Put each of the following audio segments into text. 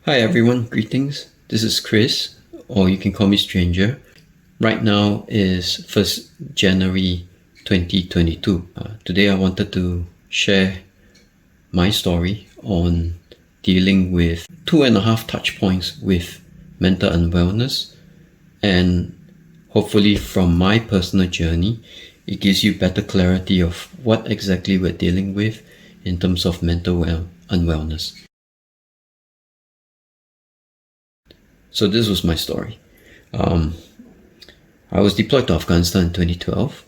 Hi everyone, greetings. This is Chris, or you can call me Stranger. Right now is 1st January 2022. Today I wanted to share my story on dealing with 2.5 touch points with mental unwellness, and hopefully from my personal journey, it gives you better clarity of what exactly we're dealing with in terms of mental unwellness. So this was my story. I was deployed to Afghanistan in 2012,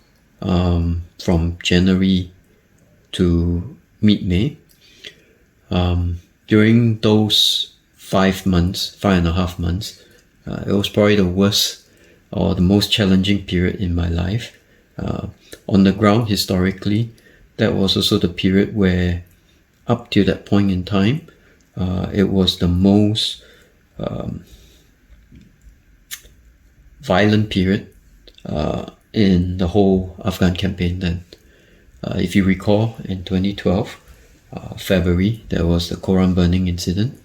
from January to mid-May. During those 5.5 months, it was probably the worst or the most challenging period in my life. On the ground, historically, that was also the period where, up to that point in time, it was the most violent period in the whole Afghan campaign then. If you recall, in 2012, February, there was the Quran burning incident.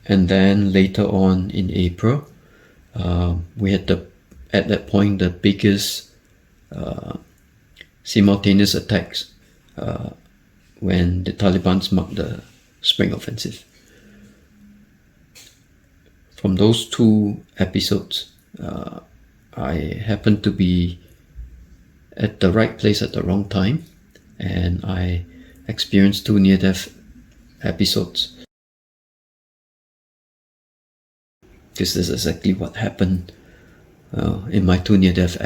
And then later on in April, we had at that point the biggest simultaneous attacks when the Taliban marked the Spring Offensive. From those two episodes, I happened to be at the right place at the wrong time, and I experienced two near-death episodes. This is exactly what happened in my two near-death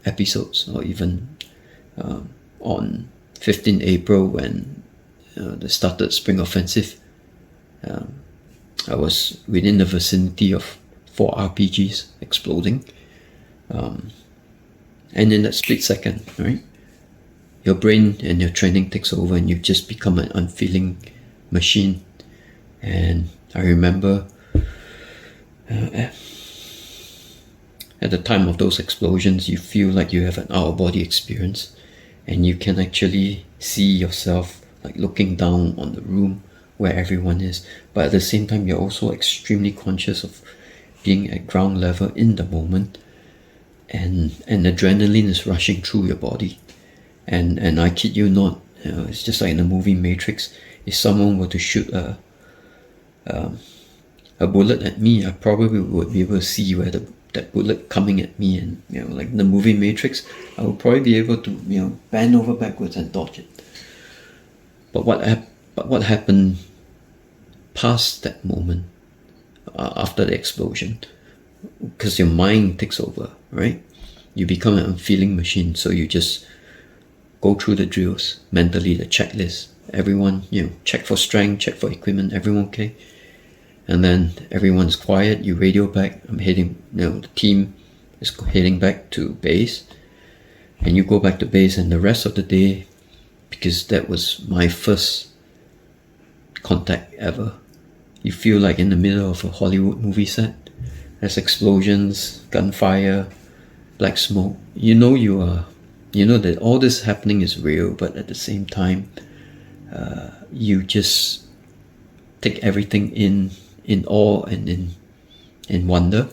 episodes, or even on 15 April when they started Spring Offensive. I was within the vicinity of 4 RPGs exploding. And in that split second, right, your brain and your training takes over and you just become an unfeeling machine. And I remember at the time of those explosions, you feel like you have an out-of-body experience, and you can actually see yourself like looking down on the room where everyone is, but at the same time you're also extremely conscious of being at ground level in the moment, and adrenaline is rushing through your body, and I kid you not, it's just like in the movie Matrix. If someone were to shoot a bullet at me, I probably would be able to see where that bullet coming at me, and like in the movie Matrix, I would probably be able to bend over backwards and dodge it. But what happened past that moment, after the explosion, because your mind takes over, right? You become an unfeeling machine, so you just go through the drills mentally, the checklist. Everyone, check for strength, check for equipment, everyone okay? And then everyone's quiet, you radio back, I'm heading, the team is heading back to base, and you go back to base, and the rest of the day, because that was my first contact ever, you feel like in the middle of a Hollywood movie set. There's explosions, gunfire, black smoke. You know that all this happening is real, but at the same time, you just take everything in awe and in wonder.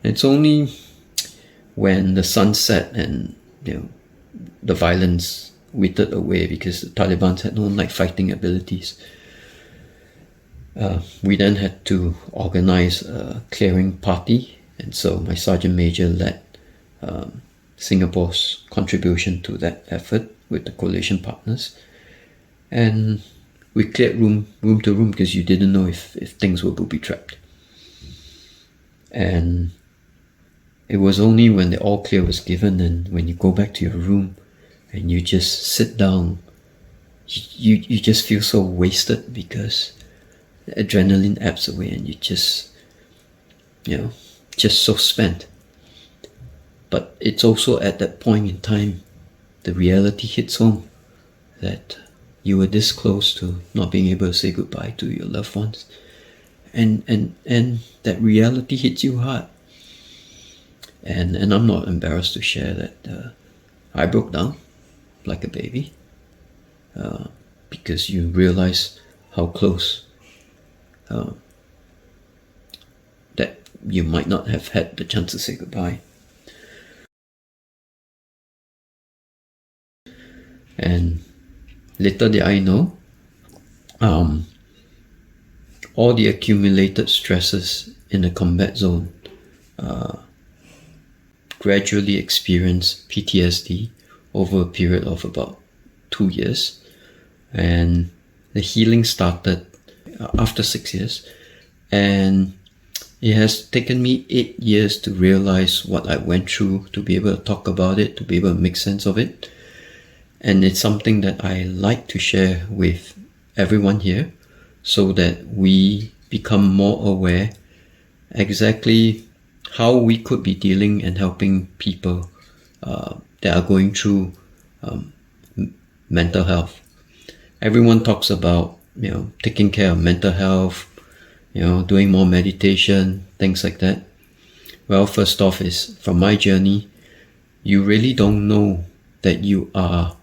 It's only when the sun set and the violence withered away, because the Taliban had no night fighting abilities. We then had to organize a clearing party, and so my sergeant major led Singapore's contribution to that effort with the coalition partners, and we cleared room to room, because you didn't know if things were booby-trapped. And it was only when the all clear was given, and when you go back to your room and you just sit down, you just feel so wasted, because the adrenaline ebbs away and you just so spent. But it's also at that point in time the reality hits home that you were this close to not being able to say goodbye to your loved ones, and that reality hits you hard. And I'm not embarrassed to share that I broke down like a baby, because you realize how close you might not have had the chance to say goodbye. And little did I know, all the accumulated stresses in the combat zone gradually experienced PTSD over a period of about 2 years. And the healing started after 6 years. And it has taken me 8 years to realize what I went through, to be able to talk about it, to be able to make sense of it. And it's something that I like to share with everyone here so that we become more aware exactly how we could be dealing and helping people that are going through mental health. Everyone talks about, taking care of mental health, doing more meditation, things like that. Well, first off is, from my journey, you really don't know that you are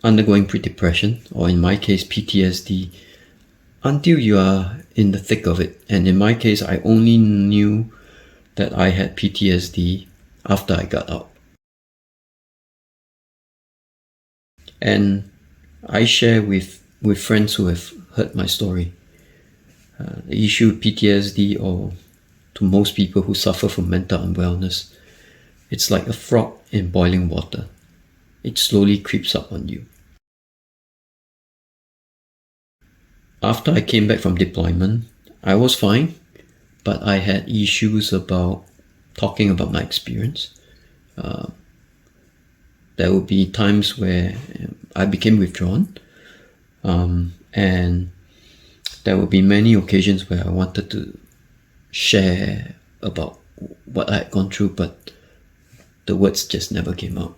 undergoing pre-depression, or in my case PTSD, until you are in the thick of it. And in my case, I only knew that I had PTSD after I got out. And I share with friends who have heard my story. The issue of PTSD, or to most people who suffer from mental unwellness, it's like a frog in boiling water. It slowly creeps up on you. After I came back from deployment, I was fine, but I had issues about talking about my experience. There would be times where I became withdrawn, and there would be many occasions where I wanted to share about what I had gone through, but the words just never came out.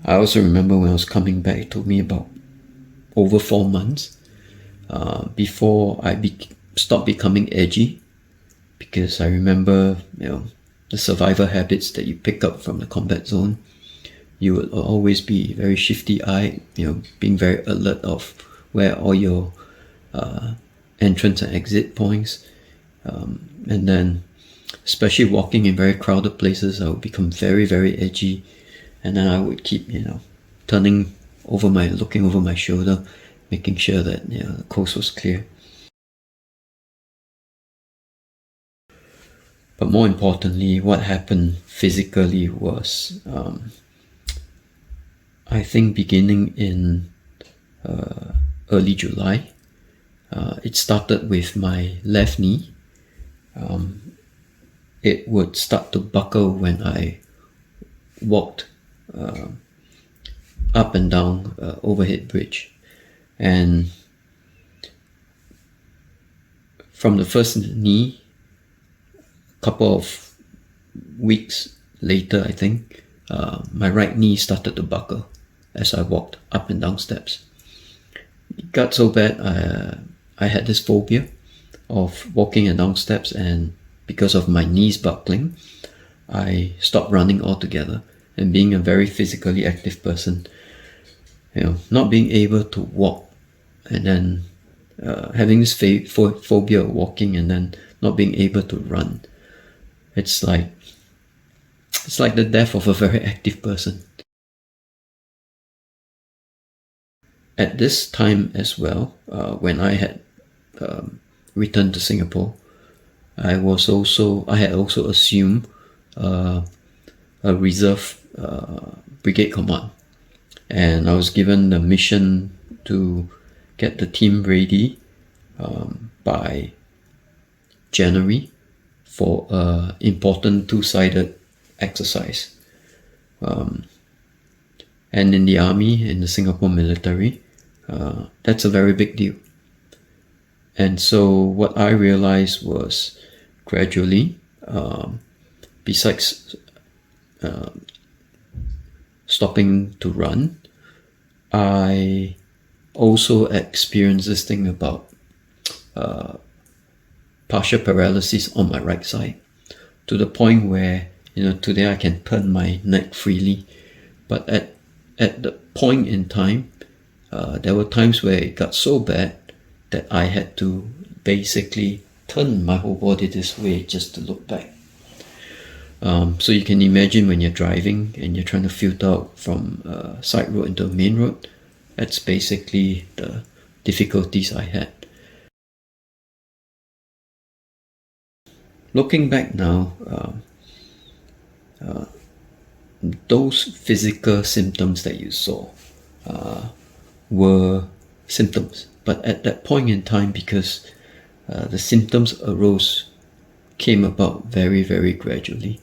I also remember when I was coming back, it took me about over 4 months before I stopped becoming edgy, because I remember, the survivor habits that you pick up from the combat zone. You will always be very shifty-eyed, being very alert of where all your entrance and exit points. And then, especially walking in very crowded places, I would become very, very edgy. And then I would keep, looking over my shoulder, making sure that the coast was clear. But more importantly, what happened physically was, I think beginning in early July, it started with my left knee. It would start to buckle when I walked up and down overhead bridge. And from the first knee, a couple of weeks later, I think, my right knee started to buckle as I walked up and down steps. It got so bad, I had this phobia of walking and down steps, and because of my knees buckling, I stopped running altogether. And being a very physically active person, not being able to walk, and then having this phobia of walking and then not being able to run, it's like the death of a very active person. At this time as well, when I had returned to Singapore, I had also assumed a reserve brigade command, and I was given the mission to get the team ready by January for an important 2-sided exercise. And in the army, in the Singapore military, that's a very big deal. And so what I realized was, gradually, besides stopping to run, I also experienced this thing about partial paralysis on my right side, to the point where today I can turn my neck freely, but at the point in time, there were times where it got so bad that I had to basically turn my whole body this way just to look back. So you can imagine when you're driving and you're trying to filter out from a side road into a main road, that's basically the difficulties I had. Looking back now, those physical symptoms that you saw were symptoms. But at that point in time, because the symptoms came about very, very gradually,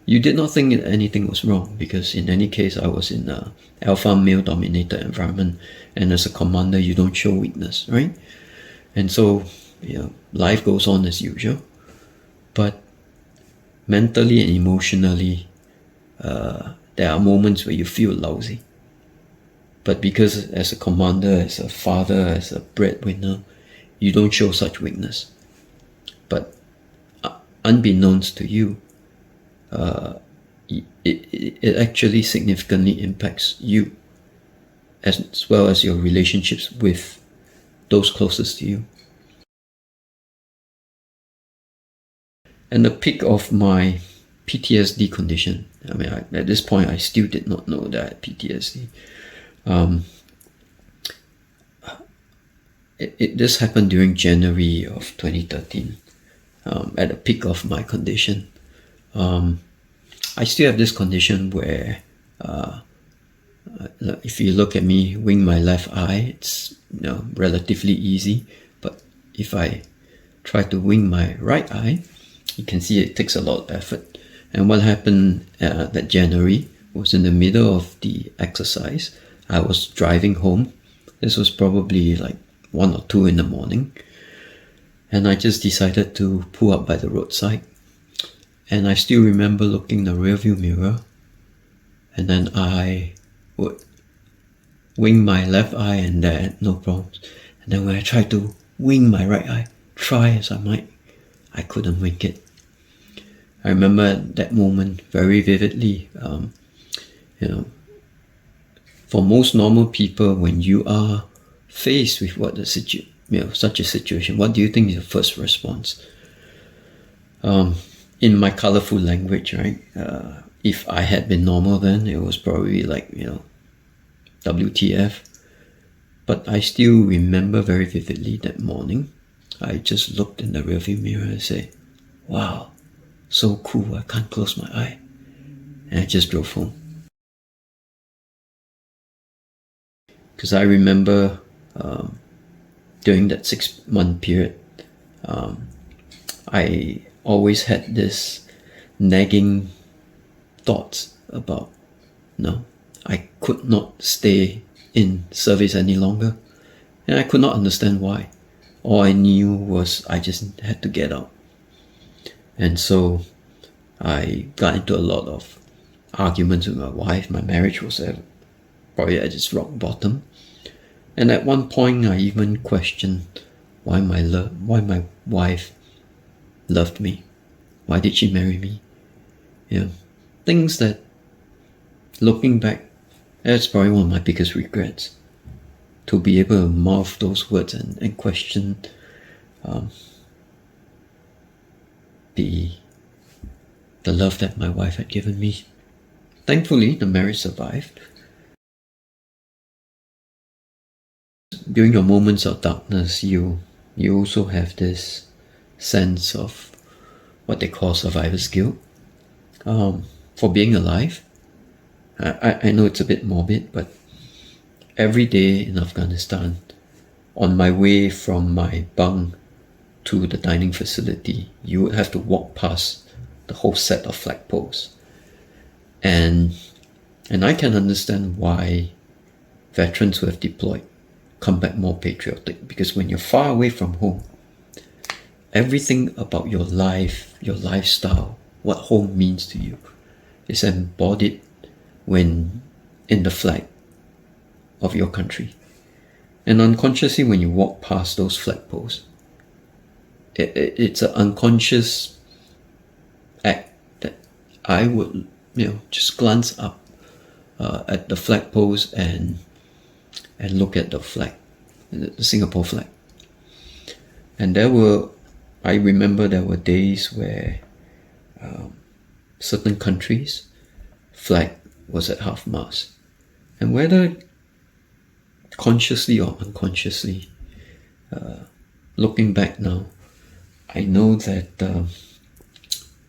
you did not think that anything was wrong, because in any case, I was in an alpha male-dominated environment, and as a commander, you don't show weakness, right? And so, life goes on as usual. But mentally and emotionally, there are moments where you feel lousy. But because as a commander, as a father, as a breadwinner, you don't show such weakness. But unbeknownst to you, it actually significantly impacts you, as well as your relationships with those closest to you. And the peak of my PTSD condition, at this point I still did not know that I had PTSD. This happened during January of 2013, at the peak of my condition. I still have this condition where if you look at me wing my left eye, it's relatively easy. But if I try to wing my right eye, you can see it takes a lot of effort. And what happened that January was in the middle of the exercise. I was driving home. This was probably like 1 or 2 in the morning. And I just decided to pull up by the roadside. And I still remember looking in the rearview mirror. And then I would wing my left eye and there, no problems. And then when I tried to wing my right eye, try as I might, I couldn't wing it. I remember that moment very vividly. For most normal people, when you are faced with such a situation, what do you think is your first response? In my colorful language, right? If I had been normal then, it was probably like, WTF. But I still remember very vividly that morning. I just looked in the rearview mirror and said, wow, so cool, I can't close my eye. And I just drove home. Because I remember during that 6-month period, I always had this nagging thoughts about, I could not stay in service any longer. And I could not understand why. All I knew was I just had to get out. And so I got into a lot of arguments with my wife. My marriage was probably at its rock bottom. And at one point I even questioned why my wife loved me. Why did she marry me? Things that, looking back, that's probably one of my biggest regrets. To be able to mouth those words and question the love that my wife had given me. Thankfully, the marriage survived. During your moments of darkness, you also have this sense of what they call survivor's guilt for being alive. I know it's a bit morbid, but every day in Afghanistan, on my way from my bunk to the dining facility, you would have to walk past the whole set of flagpoles. And I can understand why veterans who have deployed come back more patriotic, because when you're far away from home, everything about your life, your lifestyle, what home means to you is embodied when in the flag of your country. And unconsciously, when you walk past those flagpoles, it's an unconscious act that I would just glance up at the flagpoles and look at the flag, the Singapore flag. And I remember there were days where certain countries' flag was at half-mast. And whether consciously or unconsciously, looking back now, I know that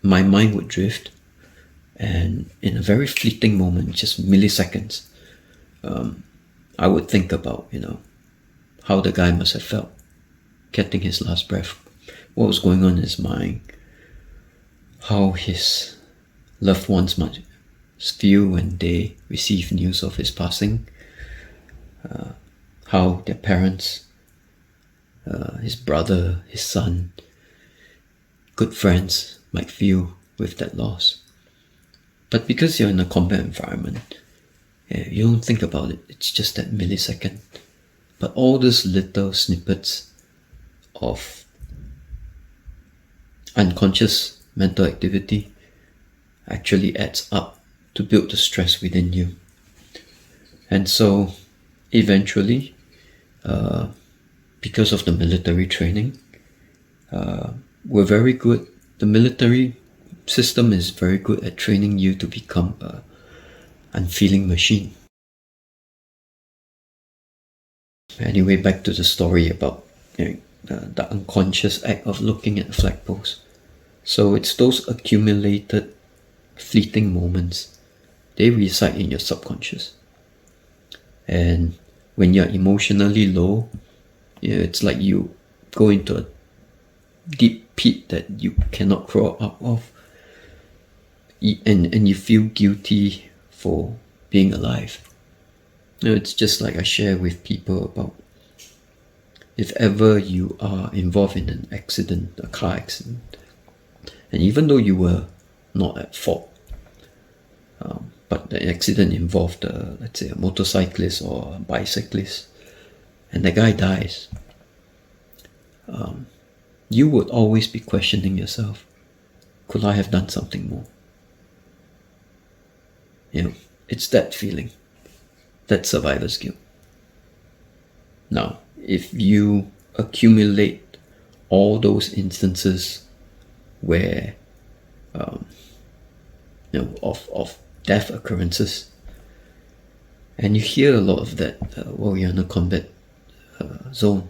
my mind would drift, and in a very fleeting moment, just milliseconds, I would think about, how the guy must have felt getting his last breath, what was going on in his mind, how his loved ones must feel when they receive news of his passing, how their parents, his brother, his son, good friends might feel with that loss. But because you're in a combat environment, you don't think about it. It's just that millisecond. But all those little snippets of unconscious mental activity actually adds up to build the stress within you. And so eventually, because of the military training, we're very good. The military system is very good at training you to become an unfeeling machine. Anyway, back to the story about the unconscious act of looking at the flagpost. So it's those accumulated fleeting moments. They reside in your subconscious. And when you're emotionally low, it's like you go into a deep pit that you cannot crawl out of. And you feel guilty for being alive. It's just like I share with people about, if ever you are involved in an accident, a car accident, and even though you were not at fault, but the accident involved, let's say, a motorcyclist or a bicyclist, and the guy dies, you would always be questioning yourself, could I have done something more? It's that feeling, that survivor's guilt. Now, if you accumulate all those instances where, of death occurrences, and you hear a lot of that while you're in a combat zone,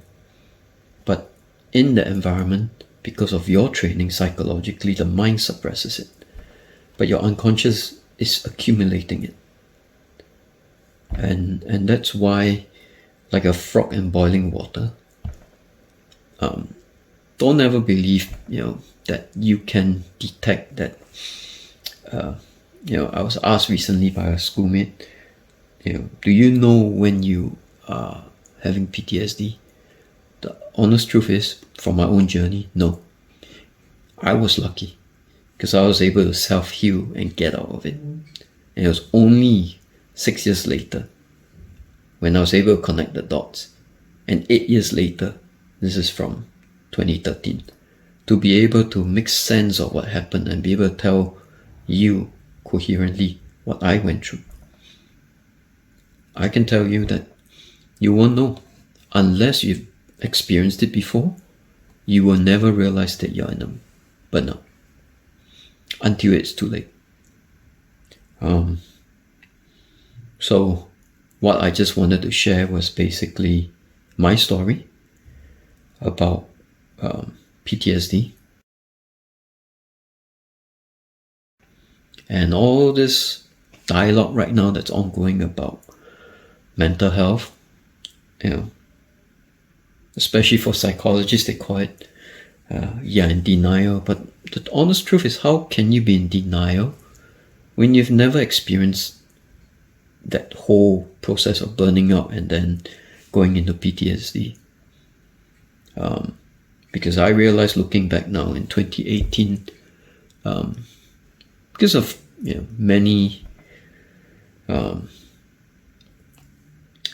but in the environment, because of your training psychologically, the mind suppresses it, but your unconscious is accumulating it. And that's why, like a frog in boiling water, don't ever believe that you can detect that. I was asked recently by a schoolmate, do you know when you are having PTSD? The honest truth is, from my own journey, no. I was lucky because I was able to self-heal and get out of it. And it was only 6 years later when I was able to connect the dots, and 8 years later, this is from 2013, to be able to make sense of what happened and be able to tell you coherently what I went through. I can tell you that you won't know unless you've experienced it before. You will never realize that you're in a burnout until it's too late. So what I just wanted to share was basically my story about PTSD and all this dialogue right now that's ongoing about mental health. Especially for psychologists, they call it in denial. But the honest truth is, how can you be in denial when you've never experienced that whole process of burning out and then going into PTSD? Because I realized, looking back now in 2018, because of many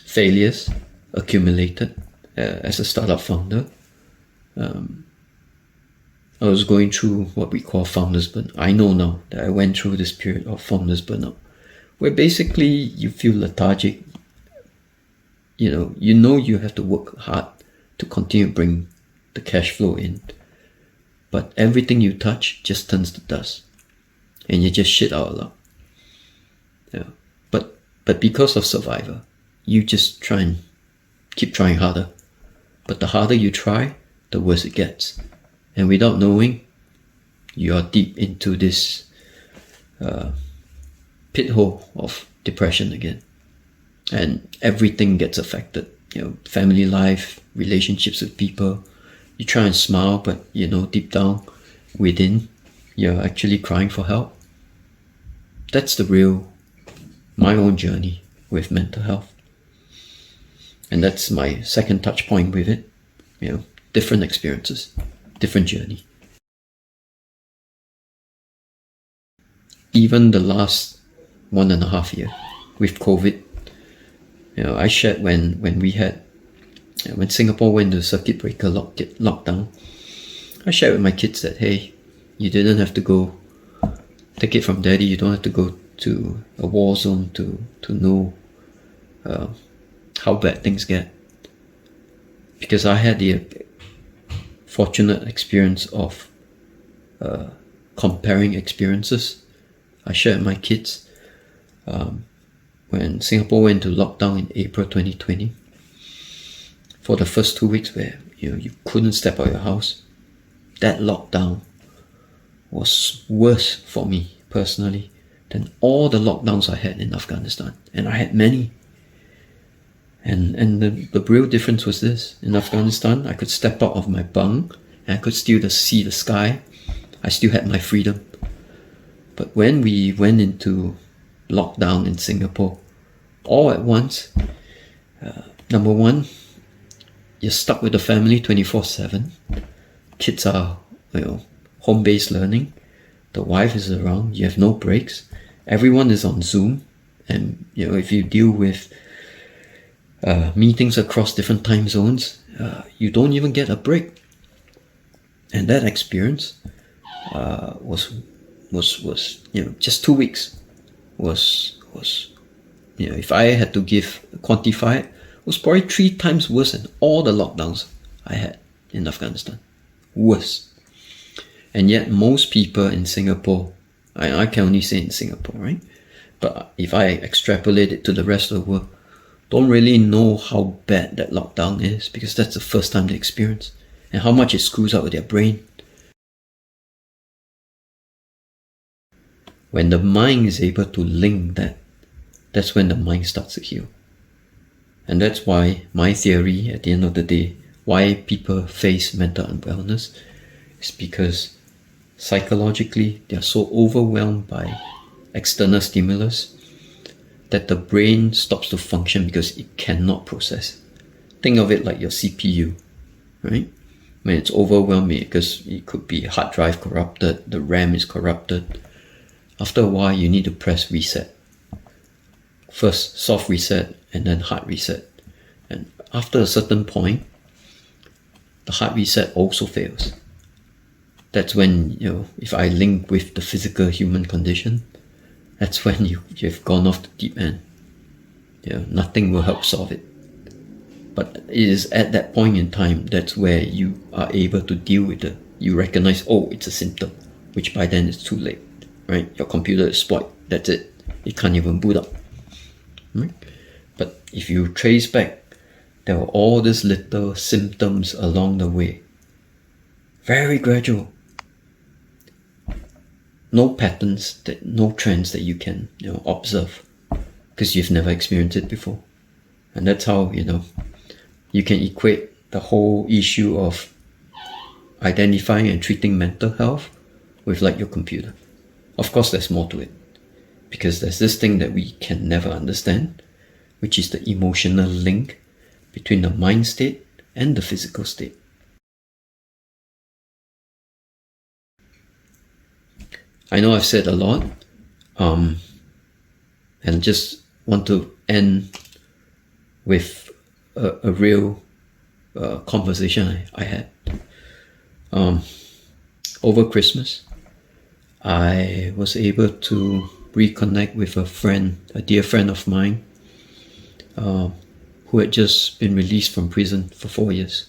failures accumulated as a startup founder, I was going through what we call founder's burnout. I know now that I went through this period of founder's burnout, where basically you feel lethargic. You have to work hard to continue to bring the cash flow in. But everything you touch just turns to dust. And you just shit out a lot. Yeah. But because of Survivor, you just try and keep trying harder. But the harder you try, the worse it gets. And without knowing, you are deep into this pit hole of depression again. And everything gets affected. Family life, relationships with people. You try and smile, but deep down within, you're actually crying for help. That's my own journey with mental health. And that's my second touch point with it. Different experiences, different journey. Even the last 1.5 years with COVID, I shared when Singapore went to circuit breaker lockdown, I shared with my kids that, hey, you didn't have to go, take it from daddy, you don't have to go to a war zone to know how bad things get. Because I had the fortunate experience of comparing experiences. I shared with my kids when Singapore went to lockdown in April 2020. For the first 2 weeks where you couldn't step out of your house, that lockdown was worse for me personally than all the lockdowns I had in Afghanistan. And I had many. And the real difference was this. In Afghanistan, I could step out of my bunk and I could still see the sky. I still had my freedom. But when we went into lockdown in Singapore, all at once, number one, you're stuck with the family 24/7. Kids are, home-based learning. The wife is around. You have no breaks. Everyone is on Zoom. And, if you deal with meetings across different time zones, you don't even get a break. And that experience was just 2 weeks was if I had to quantify it, was probably 3 times worse than all the lockdowns I had in Afghanistan. Worse. And yet most people in Singapore, I can only say in Singapore, right? But if I extrapolate it to the rest of the world, don't really know how bad that lockdown is, because that's the first time they experience, and how much it screws out with their brain. When the mind is able to link that, that's when the mind starts to heal. And that's why my theory, at the end of the day, why people face mental unwellness is because psychologically they are so overwhelmed by external stimulus that the brain stops to function because it cannot process. Think of it like your CPU, right? When it's overwhelming because it could be hard drive corrupted, the RAM is corrupted. After a while, you need to press reset. First, soft reset, and then hard reset. And after a certain point, the hard reset also fails. That's when, if I link with the physical human condition, that's when you've gone off the deep end. Nothing will help solve it. But it is at that point in time, that's where you are able to deal with it. You recognize, it's a symptom, which by then is too late, right? Your computer is spoiled. That's it. It can't even boot up. Right? But if you trace back, there were all these little symptoms along the way. Very gradual. No patterns, no trends that you can observe, because you've never experienced it before. And that's how you can equate the whole issue of identifying and treating mental health with like your computer. Of course, there's more to it, because there's this thing that we can never understand, which is the emotional link between the mind state and the physical state. I know I've said a lot, and just want to end with a real conversation I had. Over Christmas, I was able to reconnect with a dear friend of mine, who had just been released from prison for 4 years.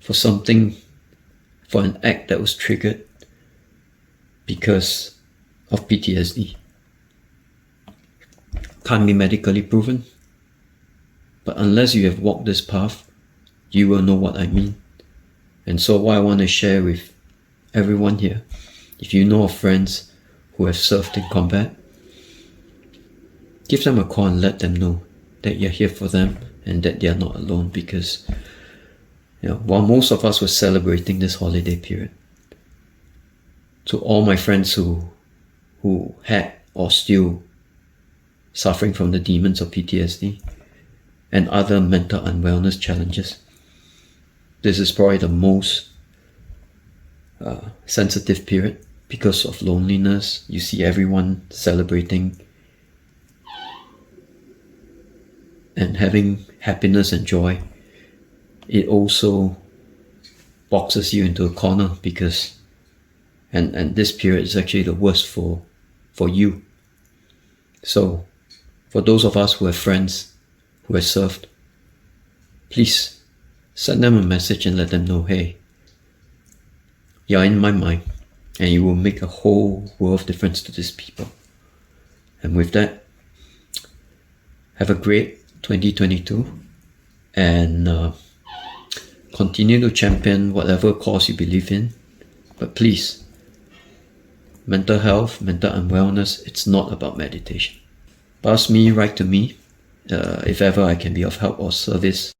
for an act that was triggered because of PTSD. Can't be medically proven, but unless you have walked this path, you will know what I mean. And so what I want to share with everyone here, if you know of friends who have served in combat, give them a call and let them know that you're here for them and that they are not alone, because while most of us were celebrating this holiday period, to all my friends who had or still suffering from the demons of PTSD and other mental unwellness challenges, this is probably the most sensitive period because of loneliness. You see everyone celebrating and having happiness and joy. It also boxes you into a corner because and this period is actually the worst for you. So for those of us who have friends who have served, please send them a message and let them know, hey, you're in my mind and you will make a whole world of difference to these people. And with that, have a great 2022 and continue to champion whatever cause you believe in. But please, mental health, mental unwellness, it's not about meditation. Pass me, write to me if ever I can be of help or service.